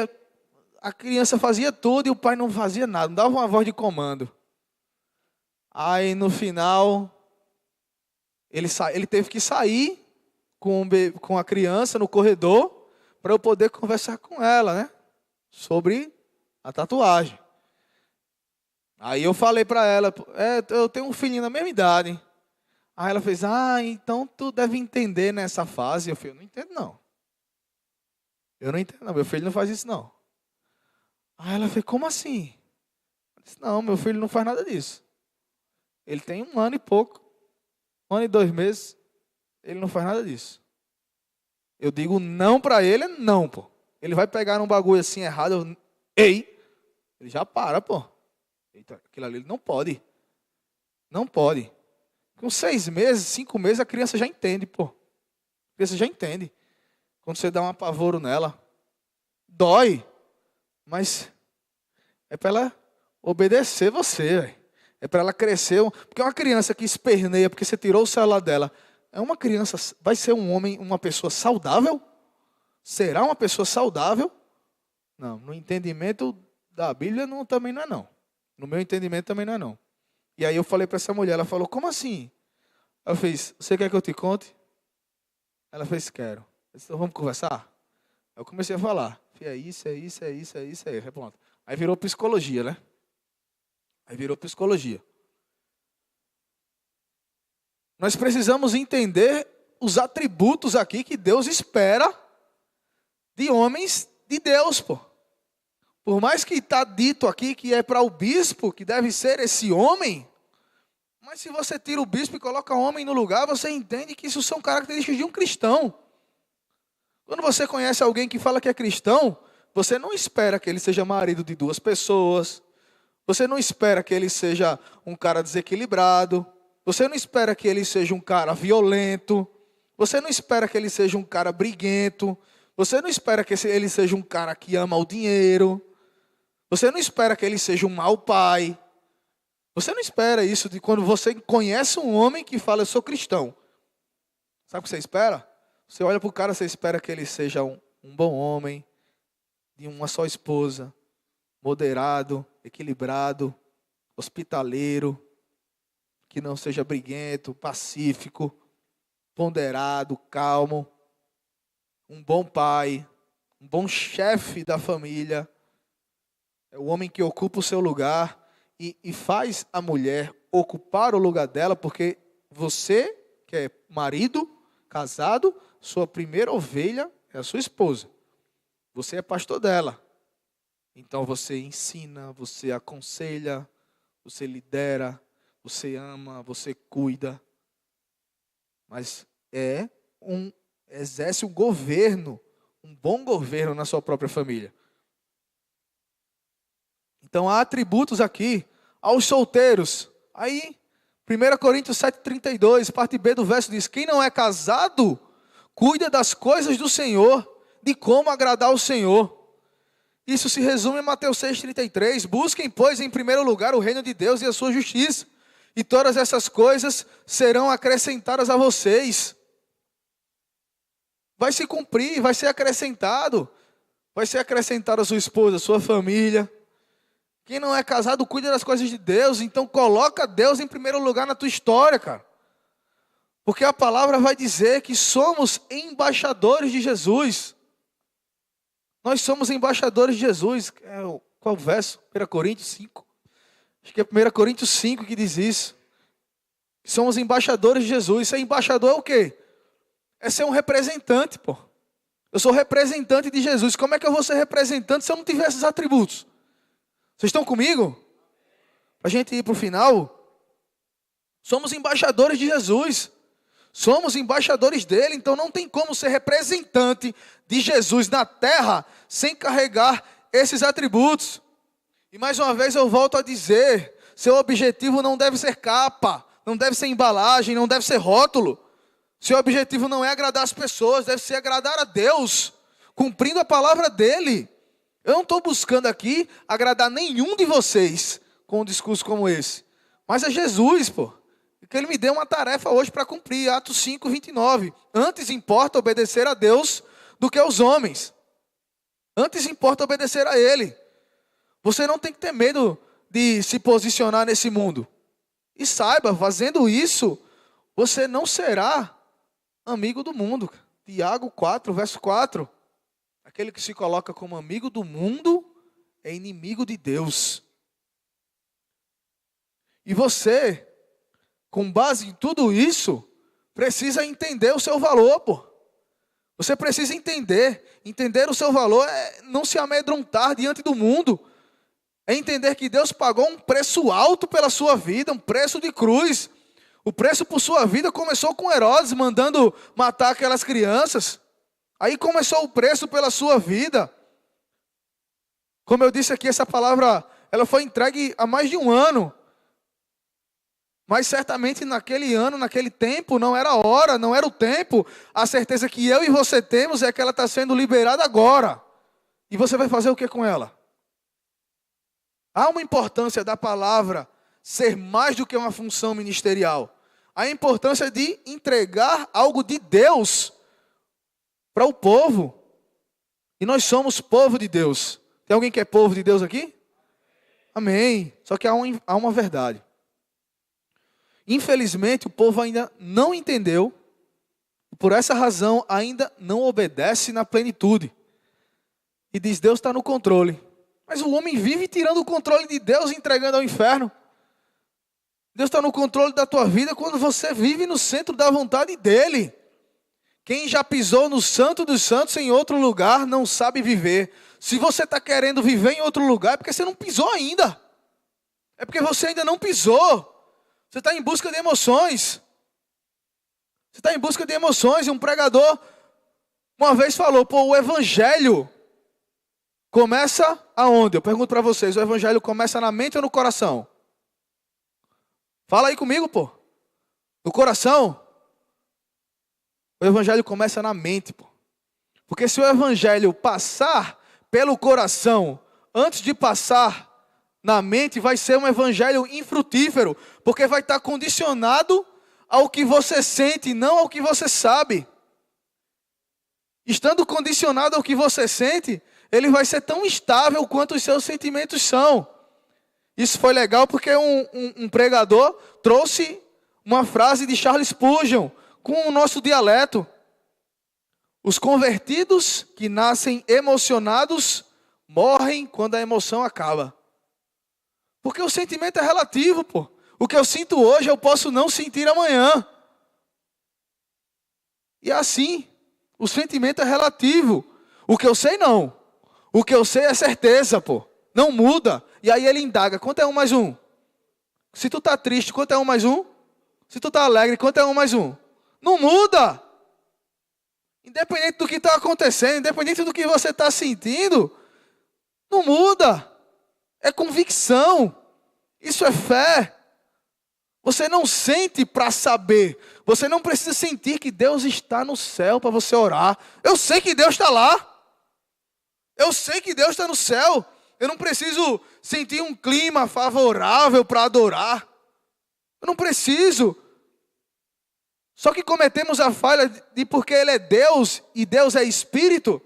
a criança fazia tudo e o pai não fazia nada, não dava uma voz de comando. Aí no final, ele teve que sair com a criança no corredor para eu poder conversar com ela, né? Sobre a tatuagem. Aí eu falei para ela, eu tenho um filhinho da mesma idade. Aí ela fez, então tu deve entender nessa fase. Eu falei, eu não entendo não. Eu não entendo não, meu filho não faz isso não. Aí ela fez, como assim? Eu disse, não, meu filho não faz nada disso. Ele tem 1 ano e pouco, 1 ano e 2 meses. Ele não faz nada disso. Eu digo não para ele, é não, pô. Ele vai pegar um bagulho assim errado, ei, ele já para, pô. Eita, aquilo ali ele não pode. Não pode. Com 6 meses, 5 meses, a criança já entende, pô. A criança já entende. Quando você dá um apavoro nela, dói, mas é para ela obedecer você, velho. É para ela crescer. Porque uma criança que esperneia porque você tirou o celular dela, é uma criança, vai ser um homem, uma pessoa saudável? Será uma pessoa saudável? Não, no entendimento da Bíblia também não é não. No meu entendimento também não é não. E aí eu falei para essa mulher, ela falou, como assim? Eu fiz, você quer que eu te conte? Ela fez, quero. Eu disse, então vamos conversar? Eu comecei a falar, é isso, é isso, é isso, é isso, é isso. Pronto. Aí virou psicologia, né? Aí virou psicologia. Nós precisamos entender os atributos aqui que Deus espera de homens de Deus, pô. Por mais que está dito aqui que é para o bispo, que deve ser esse homem, mas se você tira o bispo e coloca homem no lugar, você entende que isso são características de um cristão. Quando você conhece alguém que fala que é cristão, você não espera que ele seja marido de 2 pessoas, você não espera que ele seja um cara desequilibrado, você não espera que ele seja um cara violento, você não espera que ele seja um cara briguento, você não espera que ele seja um cara que ama o dinheiro, você não espera que ele seja um mau pai. Você não espera isso de quando você conhece um homem que fala, eu sou cristão. Sabe o que você espera? Você olha para o cara, você espera que ele seja um bom homem, de uma só esposa, moderado, equilibrado, hospitaleiro, que não seja briguento, pacífico, ponderado, calmo, um bom pai, um bom chefe da família. É o homem que ocupa o seu lugar e faz a mulher ocupar o lugar dela, porque você, que é marido, casado, sua primeira ovelha é a sua esposa. Você é pastor dela. Então você ensina, você aconselha, você lidera, você ama, você cuida. Mas exerce um governo, um bom governo na sua própria família. Então há atributos aqui aos solteiros. Aí, 1 Coríntios 7,32, parte B do verso diz, quem não é casado, cuida das coisas do Senhor, de como agradar o Senhor. Isso se resume em Mateus 6,33, busquem, pois, em primeiro lugar o reino de Deus e a sua justiça, e todas essas coisas serão acrescentadas a vocês. Vai se cumprir, vai ser acrescentado. Vai ser acrescentado a sua esposa, a sua família. Quem não é casado, cuida das coisas de Deus. Então coloca Deus em primeiro lugar na tua história, cara. Porque a palavra vai dizer que somos embaixadores de Jesus. Nós somos embaixadores de Jesus. Qual o verso? 1 Coríntios 5. Acho que é 1 Coríntios 5 que diz isso. Somos embaixadores de Jesus. Ser embaixador é o quê? É ser um representante, pô. Eu sou representante de Jesus. Como é que eu vou ser representante se eu não tiver esses atributos? Vocês estão comigo? Para a gente ir para o final. Somos embaixadores de Jesus. Somos embaixadores dele. Então não tem como ser representante de Jesus na terra sem carregar esses atributos. E mais uma vez eu volto a dizer, seu objetivo não deve ser capa, não deve ser embalagem, não deve ser rótulo. Seu objetivo não é agradar as pessoas, deve ser agradar a Deus, cumprindo a palavra dele. Eu não estou buscando aqui agradar nenhum de vocês com um discurso como esse. Mas é Jesus, pô. Que ele me deu uma tarefa hoje para cumprir. Atos 5, 29. Antes importa obedecer a Deus do que aos homens. Antes importa obedecer a ele. Você não tem que ter medo de se posicionar nesse mundo. E saiba, fazendo isso, você não será amigo do mundo. Tiago 4, verso 4. Aquele que se coloca como amigo do mundo é inimigo de Deus. E você, com base em tudo isso, precisa entender o seu valor, pô. Você precisa entender o seu valor é não se amedrontar diante do mundo. É entender que Deus pagou um preço alto pela sua vida, um preço de cruz. O preço por sua vida começou com Herodes mandando matar aquelas crianças. Aí começou o preço pela sua vida. Como eu disse aqui, essa palavra ela foi entregue há mais de um ano. Mas certamente naquele ano, naquele tempo, não era a hora, não era o tempo. A certeza que eu e você temos é que ela está sendo liberada agora. E você vai fazer o que com ela? Há uma importância da palavra ser mais do que uma função ministerial. Há a importância de entregar algo de Deus para o povo. E nós somos povo de Deus. Tem alguém que é povo de Deus aqui? Amém. Só que há uma verdade. Infelizmente, o povo ainda não entendeu. E por essa razão, ainda não obedece na plenitude. E diz, Deus está no controle. Mas o homem vive tirando o controle de Deus e entregando ao inferno. Deus está no controle da tua vida quando você vive no centro da vontade dEle. Quem já pisou no Santo dos Santos em outro lugar não sabe viver. Se você está querendo viver em outro lugar é porque você não pisou ainda. É porque você ainda não pisou. Você está em busca de emoções. Você está em busca de emoções. E um pregador uma vez falou, o evangelho começa aonde? Eu pergunto para vocês, o evangelho começa na mente ou no coração? Fala aí comigo, No coração? O evangelho começa na mente, Porque se o evangelho passar pelo coração, antes de passar na mente, vai ser um evangelho infrutífero. Porque vai estar condicionado ao que você sente, não ao que você sabe. Estando condicionado ao que você sente, ele vai ser tão instável quanto os seus sentimentos são. Isso foi legal porque um pregador trouxe uma frase de Charles Spurgeon com o nosso dialeto. Os convertidos que nascem emocionados morrem quando a emoção acaba. Porque o sentimento é relativo, O que eu sinto hoje eu posso não sentir amanhã. E assim, o sentimento é relativo. O que eu sei não. O que eu sei é certeza, Não muda. E aí ele indaga, quanto é 1 mais 1? Se tu tá triste, quanto é 1 mais 1? Se tu tá alegre, quanto é 1 mais 1? Não muda. Independente do que está acontecendo, independente do que você está sentindo, não muda. É convicção. Isso é fé. Você não sente para saber. Você não precisa sentir que Deus está no céu para você orar. Eu sei que Deus está lá. Eu sei que Deus está no céu. Eu não preciso sentir um clima favorável para adorar. Eu não preciso. Só que cometemos a falha de porque Ele é Deus e Deus é Espírito,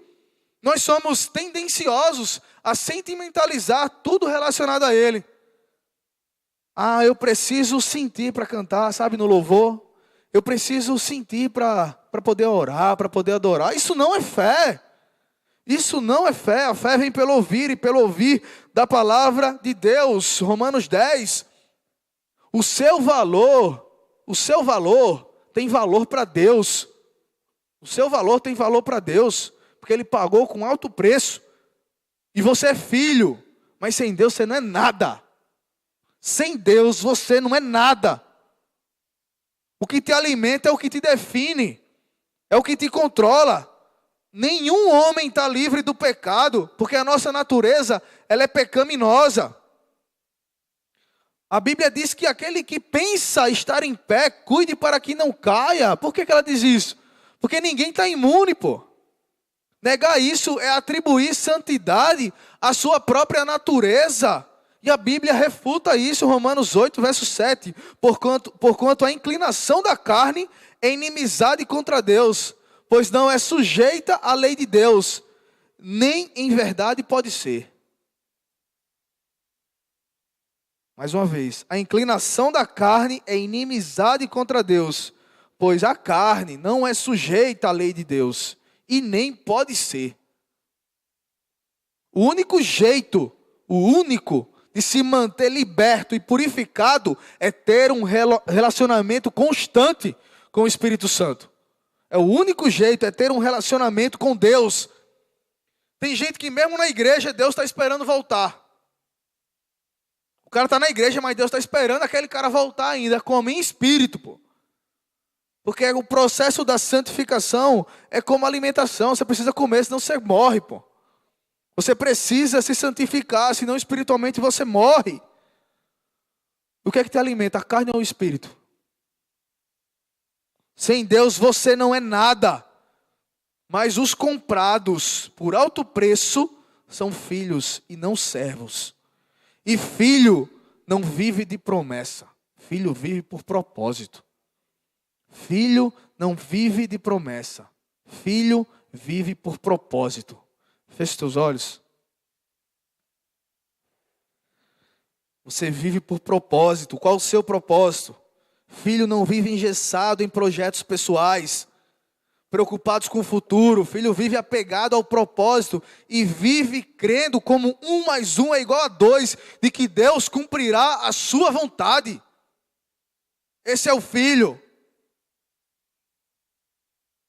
nós somos tendenciosos a sentimentalizar tudo relacionado a Ele. Eu preciso sentir para cantar, sabe, no louvor. Eu preciso sentir para poder orar, para poder adorar. Isso não é fé. Isso não é fé. A fé vem pelo ouvir e pelo ouvir da palavra de Deus. Romanos 10. O seu valor tem valor para Deus. O seu valor tem valor para Deus. Porque Ele pagou com alto preço. E você é filho. Mas sem Deus você não é nada. Sem Deus você não é nada. O que te alimenta é o que te define. É o que te controla. Nenhum homem está livre do pecado. Porque a nossa natureza ela é pecaminosa. A Bíblia diz que aquele que pensa estar em pé, cuide para que não caia. Por que ela diz isso? Porque ninguém está imune, Negar isso é atribuir santidade à sua própria natureza. E a Bíblia refuta isso, Romanos 8, verso 7. Porquanto a inclinação da carne é inimizade contra Deus, pois não é sujeita à lei de Deus, nem em verdade pode ser. Mais uma vez, a inclinação da carne é inimizade contra Deus, pois a carne não é sujeita à lei de Deus, e nem pode ser. O único jeito de se manter liberto e purificado é ter um relacionamento constante com o Espírito Santo. O único jeito é ter um relacionamento com Deus. Tem gente que mesmo na igreja, Deus está esperando voltar. cara está na igreja, mas Deus está esperando aquele cara voltar ainda, como em espírito, pô. Porque o processo da santificação é como alimentação. Você precisa comer, senão você morre, pô. Você precisa se santificar, senão espiritualmente você morre. O que é que te alimenta, a carne ou o espírito? Sem Deus você não é nada. Mas os comprados por alto preço são filhos e não servos. E filho não vive de promessa. Filho vive por propósito. Filho não vive de promessa. Filho vive por propósito. Feche teus olhos. Você vive por propósito. Qual o seu propósito? Filho não vive engessado em projetos pessoais, preocupados com o futuro. Filho vive apegado ao propósito e vive crendo como 1 mais 1 é igual a 2, de que Deus cumprirá a sua vontade. Esse é o filho.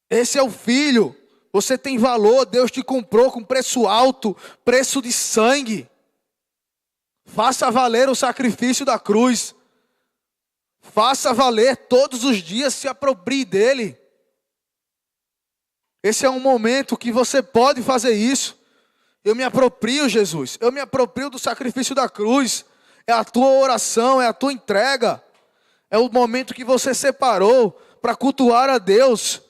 Esse é o filho. Você tem valor, Deus te comprou com preço alto, preço de sangue. Faça valer o sacrifício da cruz. Faça valer todos os dias, se aproprie dele. Esse é um momento que você pode fazer isso. Eu me aproprio, Jesus. Eu me aproprio do sacrifício da cruz. É a tua oração, é a tua entrega. É o momento que você separou para cultuar a Deus.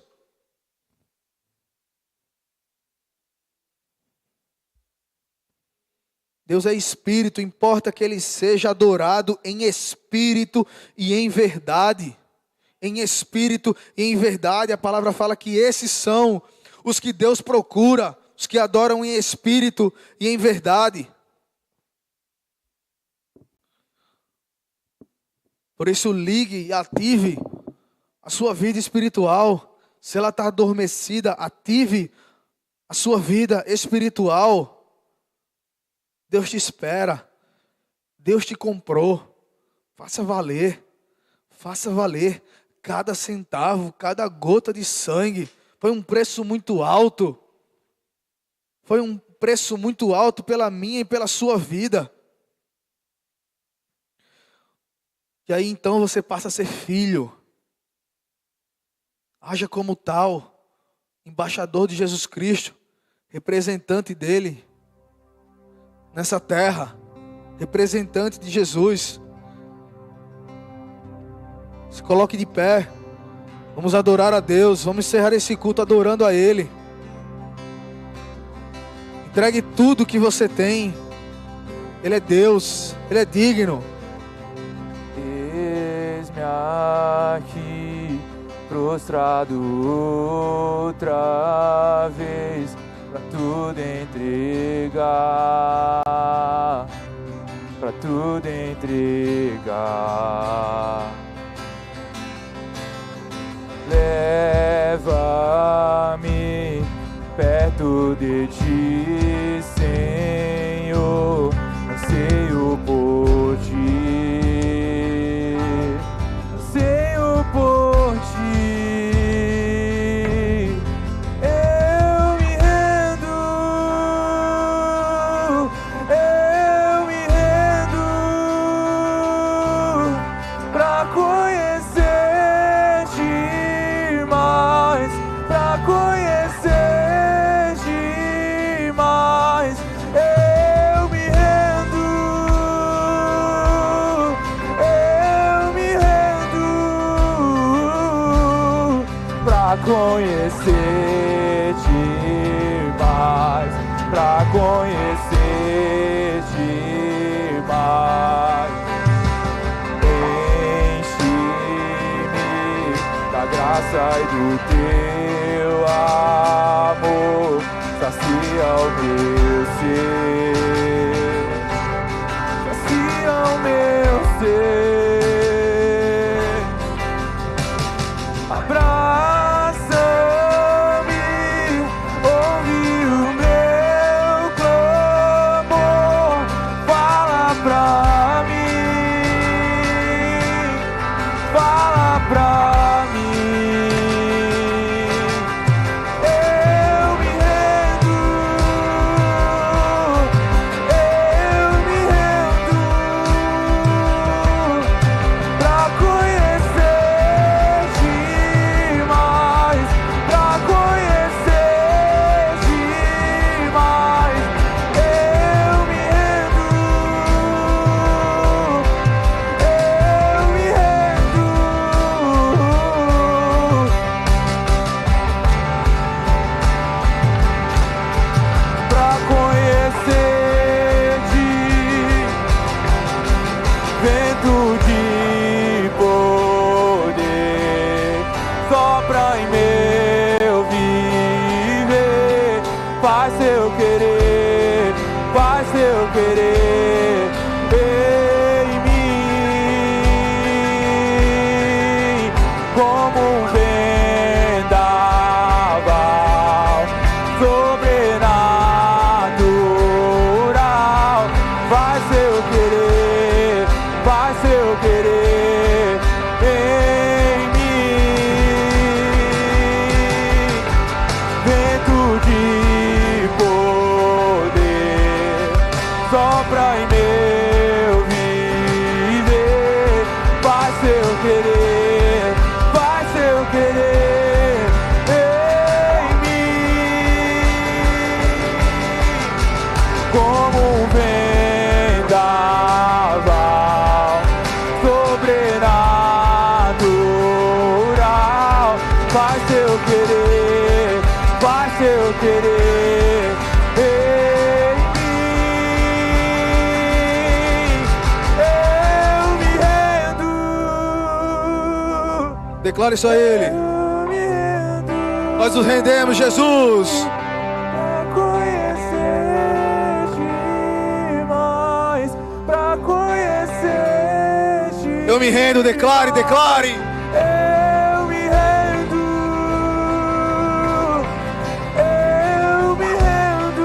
Deus é espírito, importa que ele seja adorado em espírito e em verdade. Em espírito e em verdade, a palavra fala que esses são os que Deus procura, os que adoram em espírito e em verdade. Por isso, ligue e ative a sua vida espiritual. Se ela está adormecida, ative a sua vida espiritual. Deus te espera. Deus te comprou. Faça valer. Faça valer cada centavo, cada gota de sangue. Foi um preço muito alto. Foi um preço muito alto pela minha e pela sua vida. E aí então você passa a ser filho. Haja como tal, embaixador de Jesus Cristo, representante dele nessa terra, representante de Jesus. Se coloque de pé. Vamos adorar a Deus. Vamos encerrar esse culto adorando a Ele. Entregue tudo que você tem. Ele é Deus. Ele é digno. Eis-me aqui, prostrado outra vez, pra tudo entregar, pra tudo entregar. Leva-me perto de ti, Senhor, anseio por ti, anseio por ti. Eu me rendo pra conhecer-te mais, pra conhecer-te mais. Eu me rendo pra conhecer-te mais, pra conhecer-te mais. Enche-me da graça e do teu amor, sacia o meu ser, sacia o meu ser. Abraça-me, ouve o meu clamor, fala pra mim, fala pra mim. Eu me rendo faz seu querer em mim. Vento de poder sopra em meu viver, faz seu querer, faz seu querer em mim. Como um vendaval sobrenatural, faz seu querer, faz seu querer em mim. Eu me rendo. Declare isso a Ele. Eu me rendo. Nós nos rendemos, Jesus. Pra conhecer demais, pra conhecer demais. Eu me rendo, declare, declare. Eu me rendo. Eu me rendo.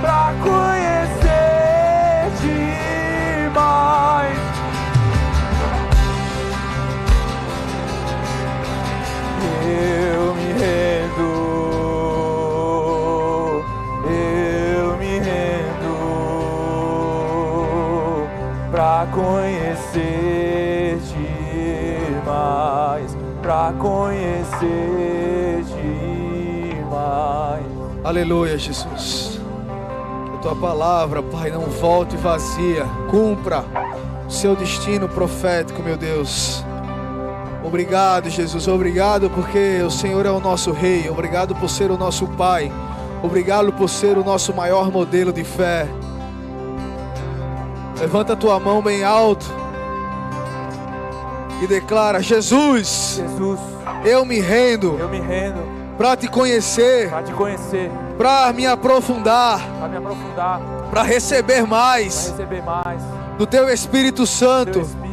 Pra conhecer demais. Eu me rendo, eu me rendo, pra conhecer demais, pra conhecer demais. Aleluia, Jesus. Que a tua palavra, Pai, não volte vazia. Cumpra o seu destino profético, meu Deus. Obrigado, Jesus. Obrigado porque o Senhor é o nosso Rei. Obrigado por ser o nosso Pai. Obrigado por ser o nosso maior modelo de fé. Levanta a tua mão bem alto e declara: Jesus, Jesus, eu me rendo eu me rendo para te conhecer, pra te conhecer, para me aprofundar, pra me aprofundar, para receber pra mais receber mais do teu Espírito do Santo, teu Espírito,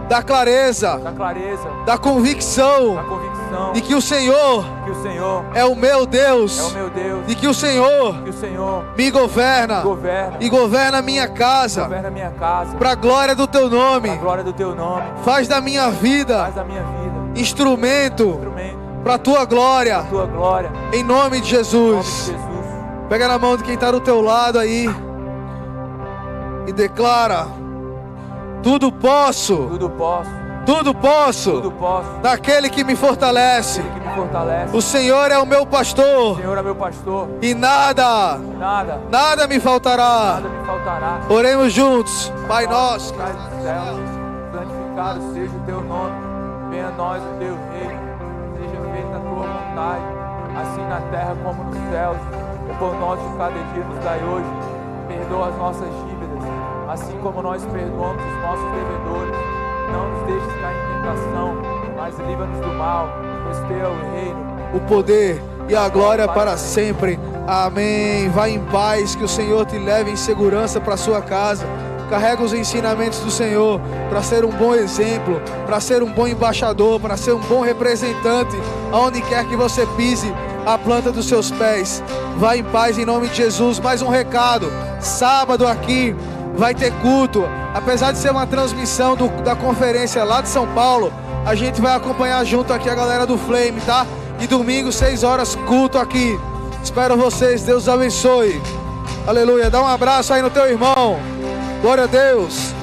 da clareza, da clareza, da convicção da convicção de que o Senhor que o Senhor é o meu é o Deus, meu Deus, de que o Senhor que o Senhor me governa governa e governa a minha casa, governa a minha casa, para a glória do teu pra nome. glória do teu nome, Faz da minha vida faz da minha vida instrumento instrumento para a tua glória, da tua glória, em nome de em nome de Jesus. Jesus. Pega na mão de quem está do teu lado aí e declara: tudo posso, Tudo posso, tudo posso, tudo posso, naquele que me fortalece. Ele que me fortalece. O Senhor é o meu O pastor Senhor é meu pastor, e nada nada me faltará. me faltará. Oremos juntos. Pai nosso, Pai dos céus, santificado seja o teu nome, venha a nós o teu reino, seja feita a tua vontade, assim na terra como nos céus. O pão nosso de cada dia nos dai hoje, perdoa as nossas dívidas, assim como nós perdoamos os nossos devedores. Não nos deixes cair em tentação, mas livra-nos do mal, pois teu é o reino, o poder e a glória para sempre. Amém. Vai em paz, que o Senhor te leve em segurança para sua casa. Carrega os ensinamentos do Senhor para ser um bom exemplo, para ser um bom embaixador, para ser um bom representante, aonde quer que você pise a planta dos seus pés. Vai em paz em nome de Jesus. Mais um recado: sábado aqui vai ter culto. Apesar de ser uma transmissão da conferência lá de São Paulo, a gente vai acompanhar junto aqui a galera do Flame, tá? E domingo, 6 horas, culto aqui. Espero vocês, Deus abençoe. Aleluia. Dá um abraço aí no teu irmão. Glória a Deus.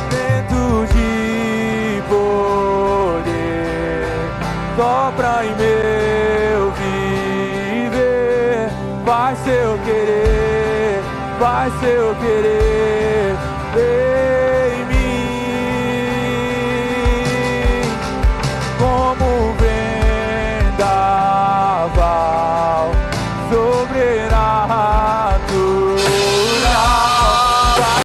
vento de poder sopra em meu viver, faz seu querer, faz seu querer.